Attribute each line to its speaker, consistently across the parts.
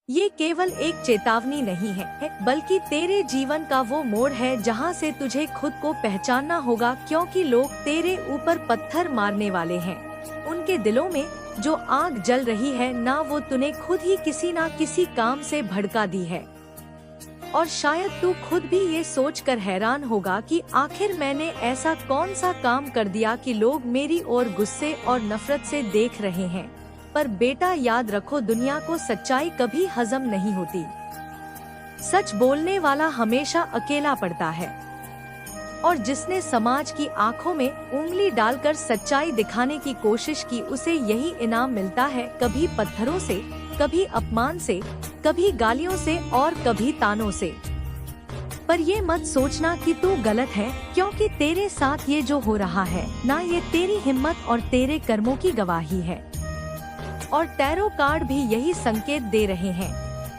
Speaker 1: ये केवल एक चेतावनी नहीं है, बल्कि तेरे जीवन का वो मोड़ है जहाँ से तुझे खुद को पहचानना होगा, क्योंकि लोग तेरे ऊपर पत्थर मारने वाले हैं। उनके दिलों में जो आग जल रही है ना, वो तूने खुद ही किसी ना किसी काम से भड़का दी है। और शायद तू खुद भी ये सोचकर हैरान होगा कि आखिर मैंने ऐसा कौन सा काम कर दिया कि लोग मेरी ओर गुस्से और नफरत से देख रहे हैं। पर बेटा याद रखो, दुनिया को सच्चाई कभी हजम नहीं होती। सच बोलने वाला हमेशा अकेला पड़ता है, और जिसने समाज की आंखों में उंगली डालकर सच्चाई दिखाने की कोशिश की, उसे यही इनाम मिलता है, कभी पत्थरों से, कभी अपमान से, कभी गालियों से और कभी तानों से। पर ये मत सोचना कि तू गलत है, क्योंकि तेरे साथ ये जो हो रहा है ना, ये तेरी हिम्मत और तेरे कर्मों की गवाही है। और टैरो कार्ड भी यही संकेत दे रहे हैं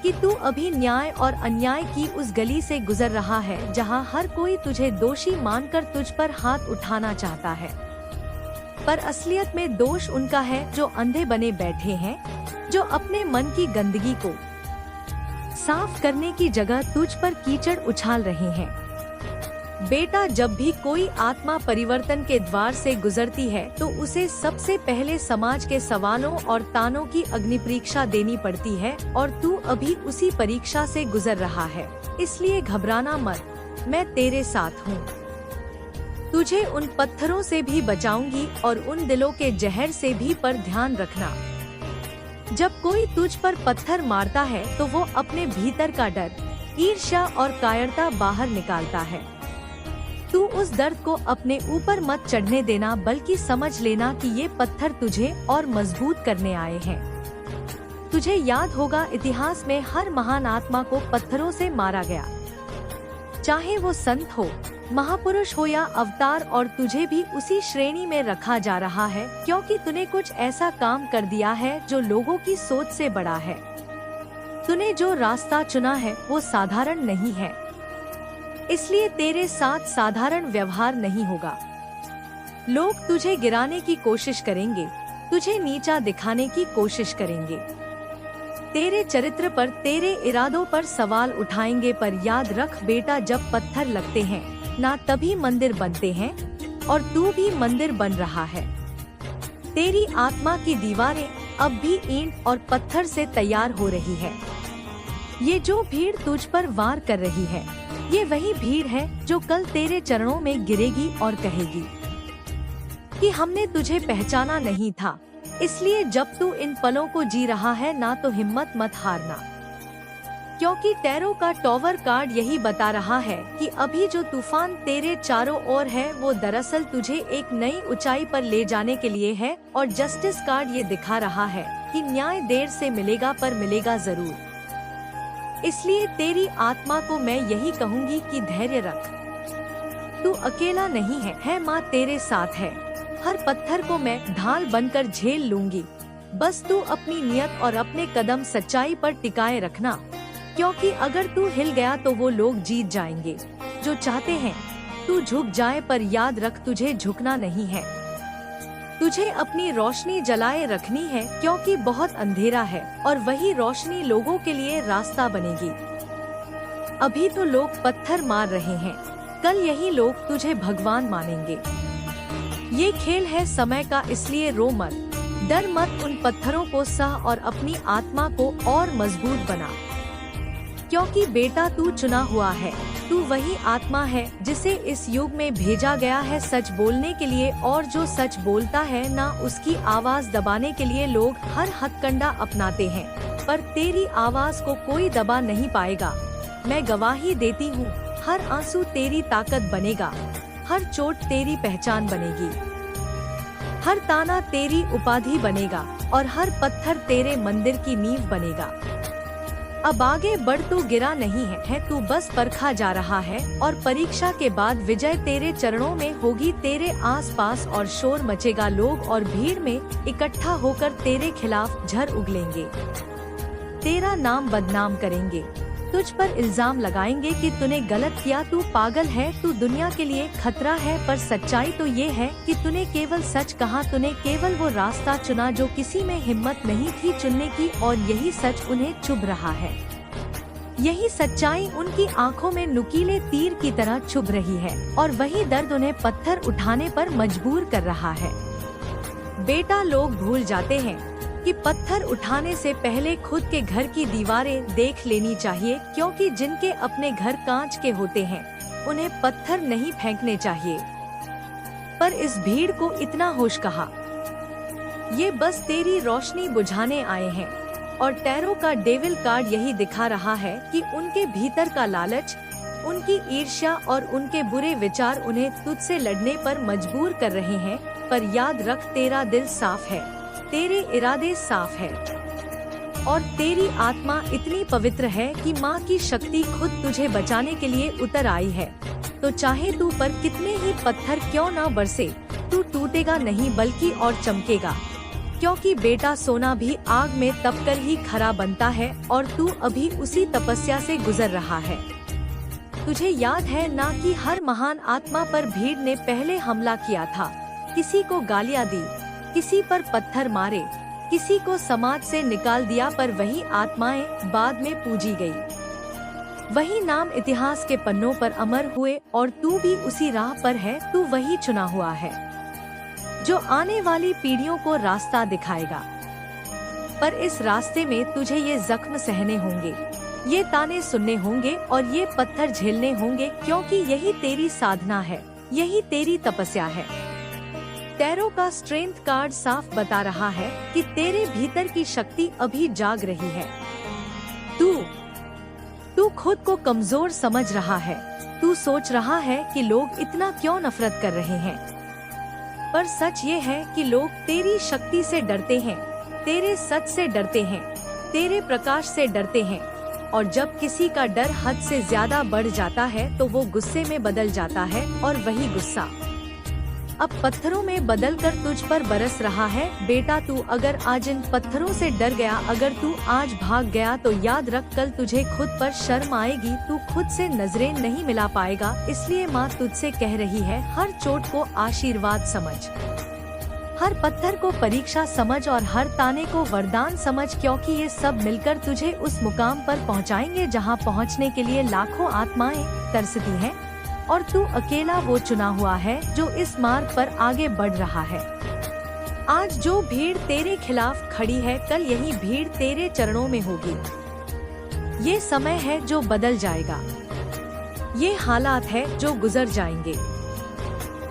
Speaker 1: कि तू अभी न्याय और अन्याय की उस गली से गुजर रहा है जहां हर कोई तुझे दोषी मानकर तुझ पर हाथ उठाना चाहता है। पर असलियत में दोष उनका है जो अंधे बने बैठे हैं, जो अपने मन की गंदगी को साफ करने की जगह तुझ पर कीचड़ उछाल रहे हैं। बेटा, जब भी कोई आत्मा परिवर्तन के द्वार से गुजरती है तो उसे सबसे पहले समाज के सवालों और तानों की अग्नि परीक्षा देनी पड़ती है, और तू अभी उसी परीक्षा से गुजर रहा है। इसलिए घबराना मत, मैं तेरे साथ हूँ। तुझे उन पत्थरों से भी बचाऊंगी और उन दिलों के जहर से भी, पर ध्यान रखना, जब कोई तुझ पर पत्थर मारता है तो वो अपने भीतर का डर, ईर्ष्या और कायरता बाहर निकालता है। तू उस दर्द को अपने ऊपर मत चढ़ने देना, बल्कि समझ लेना कि ये पत्थर तुझे और मजबूत करने आए हैं। तुझे याद होगा, इतिहास में हर महान आत्मा को पत्थरों से मारा गया, चाहे वो संत हो, महापुरुष हो या अवतार, और तुझे भी उसी श्रेणी में रखा जा रहा है, क्योंकि तूने कुछ ऐसा काम कर दिया है जो लोगों की सोच से बड़ा है। तूने जो रास्ता चुना है वो साधारण नहीं है, इसलिए तेरे साथ साधारण व्यवहार नहीं होगा। लोग तुझे गिराने की कोशिश करेंगे, तुझे नीचा दिखाने की कोशिश करेंगे, तेरे चरित्र पर, तेरे इरादों पर सवाल उठाएंगे। पर याद रख बेटा, जब पत्थर लगते हैं ना, तभी मंदिर बनते हैं, और तू भी मंदिर बन रहा है। तेरी आत्मा की दीवारें अब भी ईंट और पत्थर से तैयार हो रही है। ये जो भीड़ तुझ पर वार कर रही है, ये वही भीड़ है जो कल तेरे चरणों में गिरेगी और कहेगी कि हमने तुझे पहचाना नहीं था। इसलिए जब तू इन पलों को जी रहा है ना, तो हिम्मत मत हारना, क्योंकि टैरो का टॉवर कार्ड यही बता रहा है कि अभी जो तूफान तेरे चारों ओर है वो दरअसल तुझे एक नई ऊंचाई पर ले जाने के लिए है। और जस्टिस कार्ड ये दिखा रहा है कि न्याय देर से मिलेगा, पर मिलेगा जरूर। इसलिए तेरी आत्मा को मैं यही कहूँगी कि धैर्य रख, तू अकेला नहीं है, माँ तेरे साथ है। हर पत्थर को मैं ढाल बनकर झेल लूंगी, बस तू अपनी नियत और अपने कदम सच्चाई पर टिकाए रखना, क्योंकि अगर तू हिल गया तो वो लोग जीत जाएंगे जो चाहते हैं तू झुक जाए। पर याद रख, तुझे झुकना नहीं है, तुझे अपनी रोशनी जलाए रखनी है, क्योंकि बहुत अंधेरा है और वही रोशनी लोगों के लिए रास्ता बनेगी। अभी तो लोग पत्थर मार रहे हैं, कल यही लोग तुझे भगवान मानेंगे। ये खेल है समय का, इसलिए रो मत, डर मत, उन पत्थरों को सह और अपनी आत्मा को और मजबूत बना, क्योंकि बेटा तू चुना हुआ है। तू वही आत्मा है जिसे इस युग में भेजा गया है सच बोलने के लिए, और जो सच बोलता है ना, उसकी आवाज दबाने के लिए लोग हर हथकंडा अपनाते हैं, पर तेरी आवाज को कोई दबा नहीं पाएगा। मैं गवाही देती हूँ, हर आंसू तेरी ताकत बनेगा, हर चोट तेरी पहचान बनेगी, हर ताना तेरी उपाधि बनेगा, और हर पत्थर तेरे मंदिर की नींव बनेगा। अब आगे बढ़, तू गिरा नहीं है, तू बस परखा जा रहा है, और परीक्षा के बाद विजय तेरे चरणों में होगी। तेरे आसपास और शोर मचेगा, लोग और भीड़ में इकट्ठा होकर तेरे खिलाफ झर उगलेंगे, तेरा नाम बदनाम करेंगे, तुझ पर इल्जाम लगाएंगे कि तूने गलत किया, तू पागल है, तू दुनिया के लिए खतरा है। पर सच्चाई तो ये है कि तूने केवल सच कहा, तूने केवल वो रास्ता चुना जो किसी में हिम्मत नहीं थी चुनने की, और यही सच उन्हें चुभ रहा है। यही सच्चाई उनकी आंखों में नुकीले तीर की तरह चुभ रही है, और वही दर्द उन्हें पत्थर उठाने पर मजबूर कर रहा है। बेटा, लोग भूल जाते हैं कि पत्थर उठाने से पहले खुद के घर की दीवारें देख लेनी चाहिए, क्योंकि जिनके अपने घर कांच के होते हैं उन्हें पत्थर नहीं फेंकने चाहिए। पर इस भीड़ को इतना होश कहाँ? ये बस तेरी रोशनी बुझाने आए हैं। और टैरो का डेविल कार्ड यही दिखा रहा है कि उनके भीतर का लालच, उनकी ईर्ष्या और उनके बुरे विचार उन्हें तुझसे लड़ने पर मजबूर कर रहे हैं। पर याद रख, तेरा दिल साफ है, तेरे इरादे साफ है, और तेरी आत्मा इतनी पवित्र है कि माँ की शक्ति खुद तुझे बचाने के लिए उतर आई है। तो चाहे तू पर कितने ही पत्थर क्यों न बरसे, तू टूटेगा नहीं बल्कि और चमकेगा। क्योंकि बेटा, सोना भी आग में तपकर ही खरा बनता है, और तू अभी उसी तपस्या से गुजर रहा है। तुझे याद है ना कि हर महान आत्मा पर भीड़ ने पहले हमला किया था, किसी को गालियाँ दी, किसी पर पत्थर मारे, किसी को समाज से निकाल दिया, पर वही आत्माएं बाद में पूजी गई। वही नाम इतिहास के पन्नों पर अमर हुए, और तू भी उसी राह पर है। तू वही चुना हुआ है जो आने वाली पीढ़ियों को रास्ता दिखाएगा। पर इस रास्ते में तुझे ये जख्म सहने होंगे, ये ताने सुनने होंगे, और ये पत्थर झेलने होंगे, क्योंकि यही तेरी साधना है, यही तेरी तपस्या है। टैरो का स्ट्रेंथ कार्ड साफ बता रहा है कि तेरे भीतर की शक्ति अभी जाग रही है। तू खुद को कमजोर समझ रहा है। तू सोच रहा है कि लोग इतना क्यों नफरत कर रहे हैं, पर सच ये है कि लोग तेरी शक्ति से डरते हैं, तेरे सच से डरते हैं, तेरे प्रकाश से डरते हैं। और जब किसी का डर हद से ज्यादा बढ़ जाता है तो वो गुस्से में बदल जाता है, और वही गुस्सा अब पत्थरों में बदलकर तुझ पर बरस रहा है। बेटा, तू अगर आज इन पत्थरों से डर गया, अगर तू आज भाग गया, तो याद रख, कल तुझे खुद पर शर्म आएगी, तू खुद से नजरें नहीं मिला पाएगा। इसलिए माँ तुझसे कह रही है, हर चोट को आशीर्वाद समझ, हर पत्थर को परीक्षा समझ, और हर ताने को वरदान समझ, क्योंकि ये सब मिलकर तुझे उस मुकाम पर पहुँचाएंगे जहाँ पहुँचने के लिए लाखों आत्माएं तरसती हैं, और तू अकेला वो चुना हुआ है जो इस मार्ग पर आगे बढ़ रहा है। आज जो भीड़ तेरे खिलाफ खड़ी है, कल यही भीड़ तेरे चरणों में होगी। ये समय है जो बदल जाएगा, ये हालात है जो गुजर जाएंगे,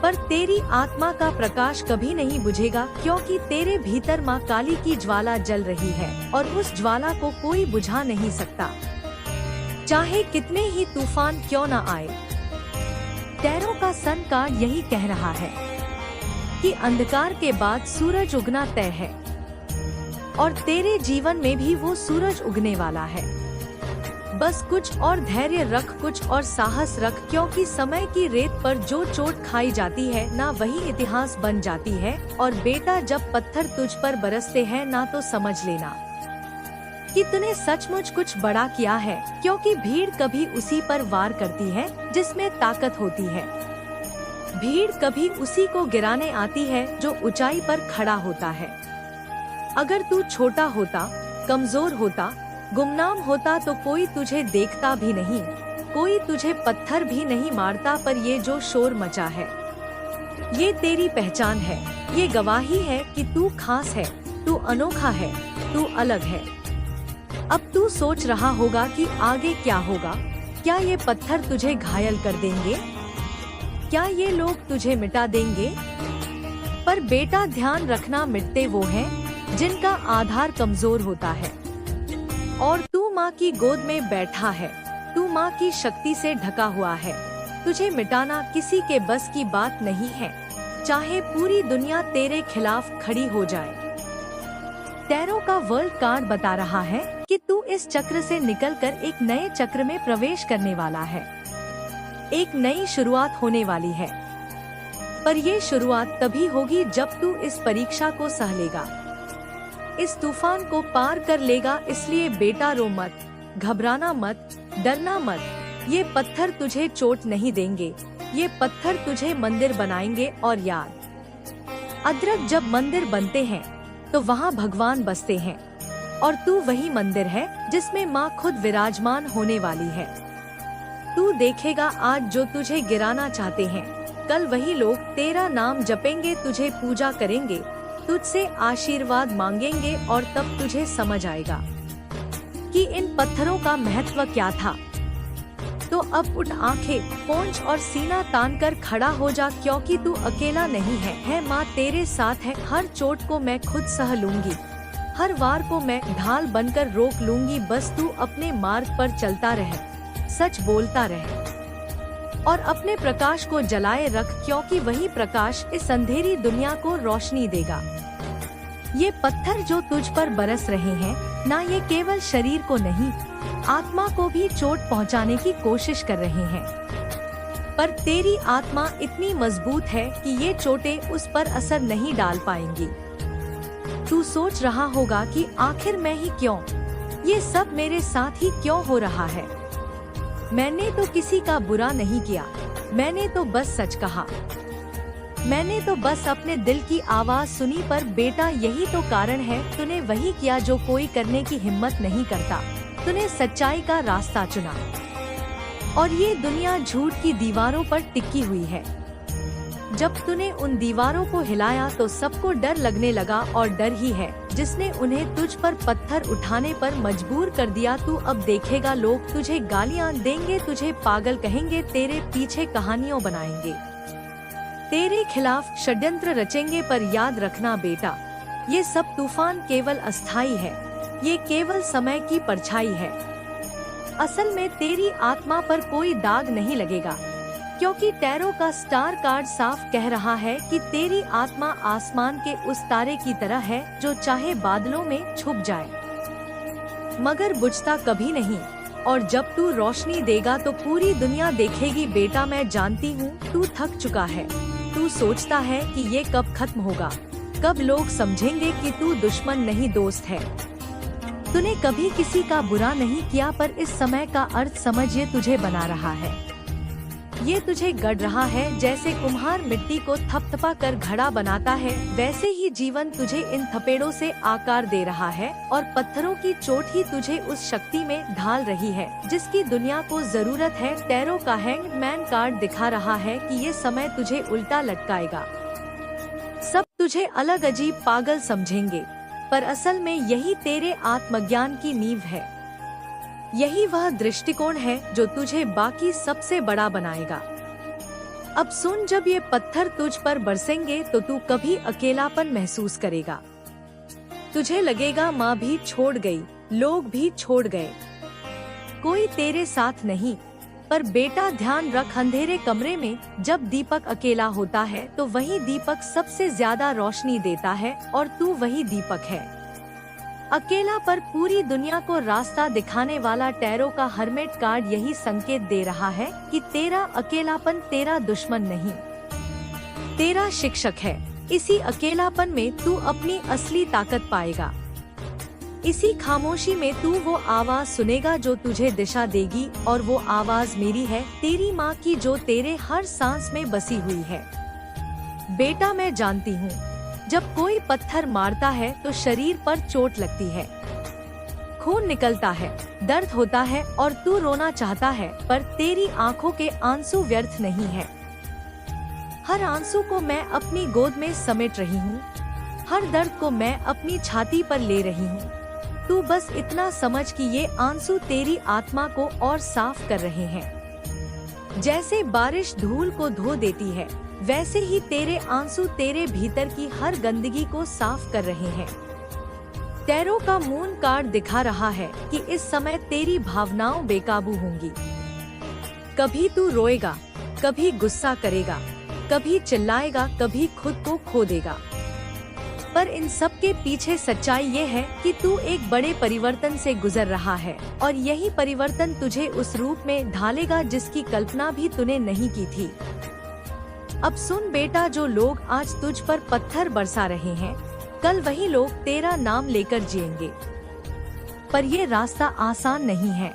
Speaker 1: पर तेरी आत्मा का प्रकाश कभी नहीं बुझेगा, क्योंकि तेरे भीतर माँ काली की ज्वाला जल रही है, और उस ज्वाला को कोई बुझा नहीं सकता, चाहे कितने ही तूफान क्यों न आए। टैरो का सन कार्ड यही कह रहा है कि अंधकार के बाद सूरज उगना तय है, और तेरे जीवन में भी वो सूरज उगने वाला है। बस कुछ और धैर्य रख, कुछ और साहस रख, क्योंकि समय की रेत पर जो चोट खाई जाती है ना, वही इतिहास बन जाती है। और बेटा, जब पत्थर तुझ पर बरसते हैं ना, तो समझ लेना कि तूने सचमुच कुछ बड़ा किया है, क्योंकि भीड़ कभी उसी पर वार करती है जिसमें ताकत होती है। भीड़ कभी उसी को गिराने आती है जो ऊंचाई पर खड़ा होता है। अगर तू छोटा होता, कमजोर होता, गुमनाम होता, तो कोई तुझे देखता भी नहीं, कोई तुझे पत्थर भी नहीं मारता। पर ये जो शोर मचा है, ये तेरी पहचान है, ये गवाही है कि तू खास है, तू अनोखा है, तू अलग है। अब तू सोच रहा होगा कि आगे क्या होगा, क्या ये पत्थर तुझे घायल कर देंगे, क्या ये लोग तुझे मिटा देंगे? पर बेटा, ध्यान रखना, मिटते वो हैं जिनका आधार कमजोर होता है, और तू माँ की गोद में बैठा है, तू माँ की शक्ति से ढका हुआ है। तुझे मिटाना किसी के बस की बात नहीं है, चाहे पूरी दुनिया तेरे खिलाफ खड़ी हो जाए। टैरो का वर्ल्ड कार्ड बता रहा है कि तू इस चक्र से निकलकर एक नए चक्र में प्रवेश करने वाला है, एक नई शुरुआत होने वाली है। पर ये शुरुआत तभी होगी जब तू इस परीक्षा को सह लेगा, इस तूफान को पार कर लेगा। इसलिए बेटा, रो मत, घबराना मत, डरना मत। ये पत्थर तुझे चोट नहीं देंगे, ये पत्थर तुझे मंदिर बनाएंगे। और याद, अदरक जब मंदिर बनते हैं तो वहाँ भगवान बसते हैं, और तू वही मंदिर है जिसमें माँ खुद विराजमान होने वाली है। तू देखेगा आज जो तुझे गिराना चाहते हैं, कल वही लोग तेरा नाम जपेंगे, तुझे पूजा करेंगे, तुझसे आशीर्वाद मांगेंगे, और तब तुझे समझ आएगा कि इन पत्थरों का महत्व क्या था। तो अब उठ, आंखें, पोंछ और सीना तान कर खड़ा हो जा, क्योंकि तू अकेला नहीं है माँ तेरे साथ है। हर चोट को मैं खुद सह लूंगी, हर वार को मैं ढाल बनकर रोक लूंगी। बस तू अपने मार्ग पर चलता रहे, सच बोलता रहे और अपने प्रकाश को जलाए रख, क्योंकि वही प्रकाश इस अंधेरी दुनिया को रोशनी देगा। ये पत्थर जो तुझ पर बरस रहे हैं ना, ये केवल शरीर को नहीं, आत्मा को भी चोट पहुंचाने की कोशिश कर रहे हैं। पर तेरी आत्मा इतनी मजबूत है कि ये चोटें उस पर असर नहीं डाल पाएंगी। तू सोच रहा होगा कि आखिर मैं ही क्यों, ये सब मेरे साथ ही क्यों हो रहा है। मैंने तो किसी का बुरा नहीं किया, मैंने तो बस सच कहा, मैंने तो बस अपने दिल की आवाज सुनी। पर बेटा यही तो कारण है, तूने वही किया जो कोई करने की हिम्मत नहीं करता। तूने सच्चाई का रास्ता चुना, और ये दुनिया झूठ की दीवारों पर टिकी हुई है। जब तूने उन दीवारों को हिलाया तो सबको डर लगने लगा, और डर ही है जिसने उन्हें तुझ पर पत्थर उठाने पर मजबूर कर दिया। तू अब देखेगा, लोग तुझे गालियां देंगे, तुझे पागल कहेंगे, तेरे पीछे कहानियां बनाएंगे, तेरे खिलाफ षड्यंत्र रचेंगे। पर याद रखना बेटा, ये सब तूफान केवल अस्थायी है, ये केवल समय की परछाई है। असल में तेरी आत्मा पर कोई दाग नहीं लगेगा, क्योंकि टैरो का स्टार कार्ड साफ कह रहा है कि तेरी आत्मा आसमान के उस तारे की तरह है जो चाहे बादलों में छुप जाए मगर बुझता कभी नहीं। और जब तू रोशनी देगा तो पूरी दुनिया देखेगी। बेटा मैं जानती हूँ तू थक चुका है, तू सोचता है कि ये कब खत्म होगा, कब लोग समझेंगे कि तू दुश्मन नहीं दोस्त है। तूने कभी किसी का बुरा नहीं किया, पर इस समय का अर्थ समझ, ये तुझे बना रहा है, ये तुझे गढ़ रहा है। जैसे कुम्हार मिट्टी को थपथपा कर घड़ा बनाता है, वैसे ही जीवन तुझे इन थपेड़ों से आकार दे रहा है, और पत्थरों की चोट ही तुझे उस शक्ति में ढाल रही है जिसकी दुनिया को जरूरत है। टैरो का हैंगमैन कार्ड दिखा रहा है कि ये समय तुझे उल्टा लटकाएगा। सब तुझे अलग अजीब पागल समझेंगे, पर असल में यही तेरे आत्मज्ञान की नींव है। यही वह दृष्टिकोण है जो तुझे बाकी सबसे बड़ा बनाएगा। अब सुन, जब ये पत्थर तुझ पर बरसेंगे तो तू कभी अकेलापन महसूस करेगा। तुझे लगेगा माँ भी छोड़ गई, लोग भी छोड़ गए, कोई तेरे साथ नहीं। पर बेटा ध्यान रख, अंधेरे कमरे में जब दीपक अकेला होता है तो वही दीपक सबसे ज्यादा रोशनी देता है, और तू वही दीपक है। अकेला पर पूरी दुनिया को रास्ता दिखाने वाला टैरो का हर्मिट कार्ड यही संकेत दे रहा है कि तेरा अकेलापन तेरा दुश्मन नहीं, तेरा शिक्षक है। इसी अकेलापन में तू अपनी असली ताकत पाएगा। इसी खामोशी में तू वो आवाज सुनेगा जो तुझे दिशा देगी, और वो आवाज मेरी है, तेरी माँ की, जो तेरे हर सांस में बसी हुई है। बेटा मैं जानती हूँ, जब कोई पत्थर मारता है तो शरीर पर चोट लगती है, खून निकलता है, दर्द होता है, और तू रोना चाहता है, पर तेरी आंखों के आंसू व्यर्थ नहीं है। हर आंसू को मैं अपनी गोद में समेट रही हूँ, हर दर्द को मैं अपनी छाती पर ले रही हूँ। तू बस इतना समझ कि ये आंसू तेरी आत्मा को और साफ कर रहे हैं। जैसे बारिश धूल को धो देती है, वैसे ही तेरे आंसू तेरे भीतर की हर गंदगी को साफ कर रहे हैं। टैरो का मून कार्ड दिखा रहा है कि इस समय तेरी भावनाओं बेकाबू होंगी। कभी तू रोएगा, कभी गुस्सा करेगा, कभी चिल्लाएगा, कभी खुद को खो देगा। पर इन सब के पीछे सच्चाई ये है कि तू एक बड़े परिवर्तन से गुजर रहा है, और यही परिवर्तन तुझे उस रूप में ढालेगा जिसकी कल्पना भी तूने नहीं की थी। अब सुन बेटा, जो लोग आज तुझ पर पत्थर बरसा रहे हैं, कल वही लोग तेरा नाम लेकर जिएंगे। पर ये रास्ता आसान नहीं है।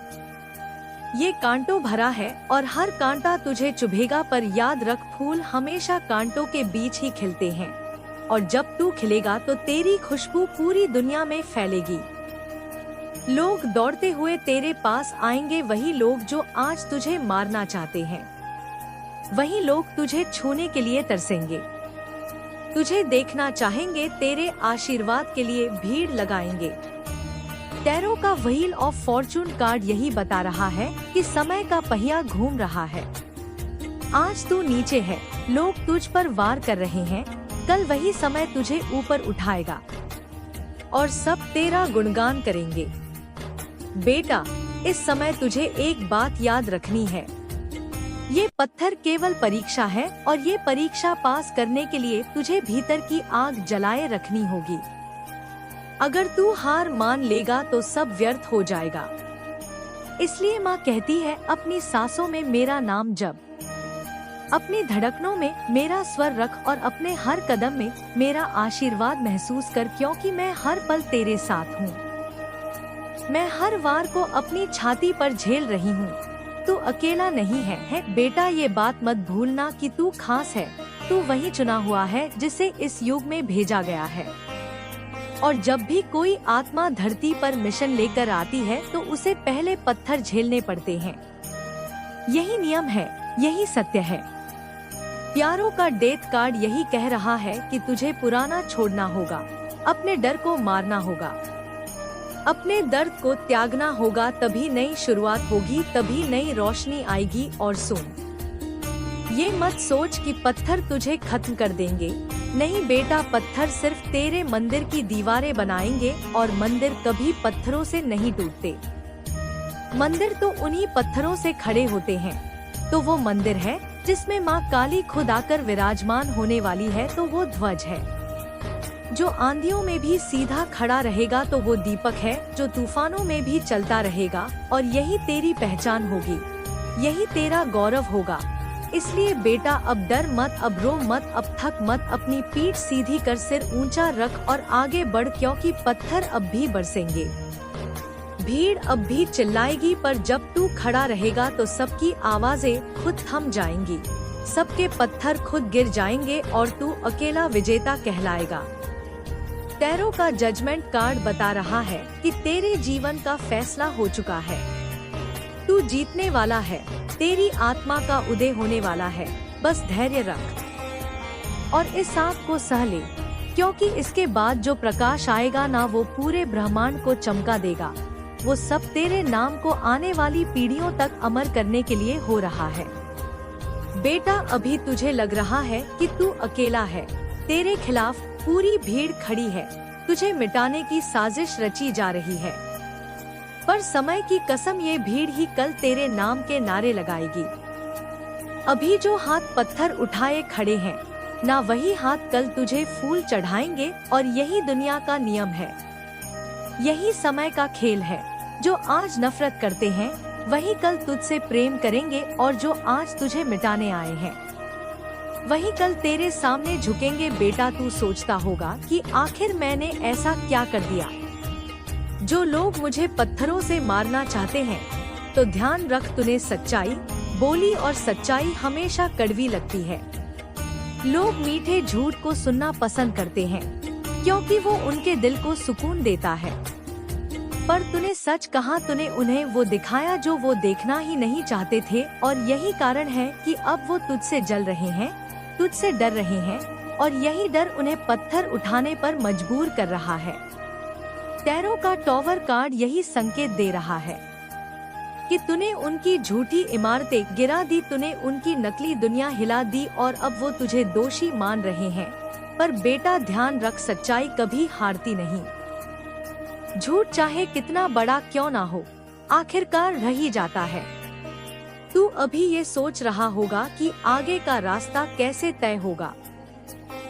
Speaker 1: ये कांटों भरा है और हर कांटा तुझे चुभेगा, पर याद रख फूल हमेशा कांटों के बीच ही खिलते हैं और जब तू खिलेगा तो तेरी खुशबू पूरी दुनिया में फैलेगी। लोग दौड़ते हुए तेरे पास आएंगे, वही लोग जो आज तुझे मारना चाहते हैं। वही लोग तुझे छूने के लिए तरसेंगे, तुझे देखना चाहेंगे, तेरे आशीर्वाद के लिए भीड़ लगाएंगे। टैरो का व्हील ऑफ फॉर्चून कार्ड यही बता रहा है कि समय का पहिया घूम रहा है। आज तू नीचे है, लोग तुझ पर वार कर रहे हैं, कल वही समय तुझे ऊपर उठाएगा और सब तेरा गुणगान करेंगे। बेटा, इस समय तुझे एक बात याद रखनी है, ये पत्थर केवल परीक्षा है और ये परीक्षा पास करने के लिए तुझे भीतर की आग जलाए रखनी होगी। अगर तू हार मान लेगा तो सब व्यर्थ हो जाएगा। इसलिए माँ कहती है, अपनी सांसों में मेरा नाम जप, अपनी धड़कनों में मेरा स्वर रख और अपने हर कदम में मेरा आशीर्वाद महसूस कर, क्योंकि मैं हर पल तेरे साथ हूँ। मैं हर वार को अपनी छाती पर झेल रही हूँ, तू अकेला नहीं है। बेटा, ये बात मत भूलना कि तू खास है, तू वही चुना हुआ है जिसे इस युग में भेजा गया है। और जब भी कोई आत्मा धरती पर मिशन लेकर आती है तो उसे पहले पत्थर झेलने पड़ते हैं। यही नियम है, यही सत्य है। प्यारों का डेथ कार्ड यही कह रहा है कि तुझे पुराना छोड़ना होगा, अपने डर को मारना होगा, अपने दर्द को त्यागना होगा, तभी नई शुरुआत होगी, तभी नई रोशनी आएगी। और सुन, ये मत सोच कि पत्थर तुझे खत्म कर देंगे। नहीं बेटा, पत्थर सिर्फ तेरे मंदिर की दीवारें बनाएंगे और मंदिर कभी पत्थरों से नहीं टूटते। मंदिर तो उन्हीं पत्थरों से खड़े होते हैं। तो वो मंदिर है जिसमें माँ काली खुद आकर विराजमान होने वाली है, तो वो ध्वज है जो आंधियों में भी सीधा खड़ा रहेगा, तो वो दीपक है जो तूफानों में भी चलता रहेगा। और यही तेरी पहचान होगी, यही तेरा गौरव होगा। इसलिए बेटा, अब डर मत, अब रो मत, अब थक मत, अपनी पीठ सीधी कर, सिर ऊंचा रख और आगे बढ़, क्योंकि पत्थर अब भी बरसेंगे, भीड़ अब भी चिल्लाएगी, पर जब तू खड़ा रहेगा तो सबकी आवाजें खुद थम जाएंगी, सबके पत्थर खुद गिर जाएंगे और तू अकेला विजेता कहलाएगा। टैरो का जजमेंट कार्ड बता रहा है कि तेरे जीवन का फैसला हो चुका है, तू जीतने वाला है, तेरी आत्मा का उदय होने वाला है। बस धैर्य रख और इस आग को सह ले, क्योंकि इसके बाद जो प्रकाश आएगा ना, वो पूरे ब्रह्मांड को चमका देगा। वो सब तेरे नाम को आने वाली पीढ़ियों तक अमर करने के लिए हो रहा है। बेटा, अभी तुझे लग रहा है कि तू अकेला है, तेरे खिलाफ पूरी भीड़ खड़ी है, तुझे मिटाने की साजिश रची जा रही है, पर समय की कसम, ये भीड़ ही कल तेरे नाम के नारे लगाएगी। अभी जो हाथ पत्थर उठाए खड़े हैं ना, वही हाथ कल तुझे फूल चढ़ाएंगे। और यही दुनिया का नियम है, यही समय का खेल है। जो आज नफरत करते हैं वही कल तुझसे प्रेम करेंगे, और जो आज तुझे मिटाने आए हैं वही कल तेरे सामने झुकेंगे। बेटा, तू सोचता होगा कि आखिर मैंने ऐसा क्या कर दिया, जो लोग मुझे पत्थरों से मारना चाहते हैं। तो ध्यान रख, तूने सच्चाई बोली और सच्चाई हमेशा कड़वी लगती है। लोग मीठे झूठ को सुनना पसंद करते हैं, क्योंकि वो उनके दिल को सुकून देता है। पर तूने सच कहा, तूने उन्हें वो दिखाया जो वो देखना ही नहीं चाहते थे। और यही कारण है कि अब वो तुझसे जल रहे हैं, तुझसे डर रहे हैं, और यही डर उन्हें पत्थर उठाने पर मजबूर कर रहा है। टैरो का टॉवर कार्ड यही संकेत दे रहा है कि तूने उनकी झूठी इमारतें गिरा दी, तूने उनकी नकली दुनिया हिला दी, और अब वो तुझे दोषी मान रहे हैं। पर बेटा, ध्यान रख, सच्चाई कभी हारती नहीं। झूठ चाहे कितना बड़ा क्यों ना हो, आखिरकार रह ही जाता है। तू अभी ये सोच रहा होगा कि आगे का रास्ता कैसे तय होगा,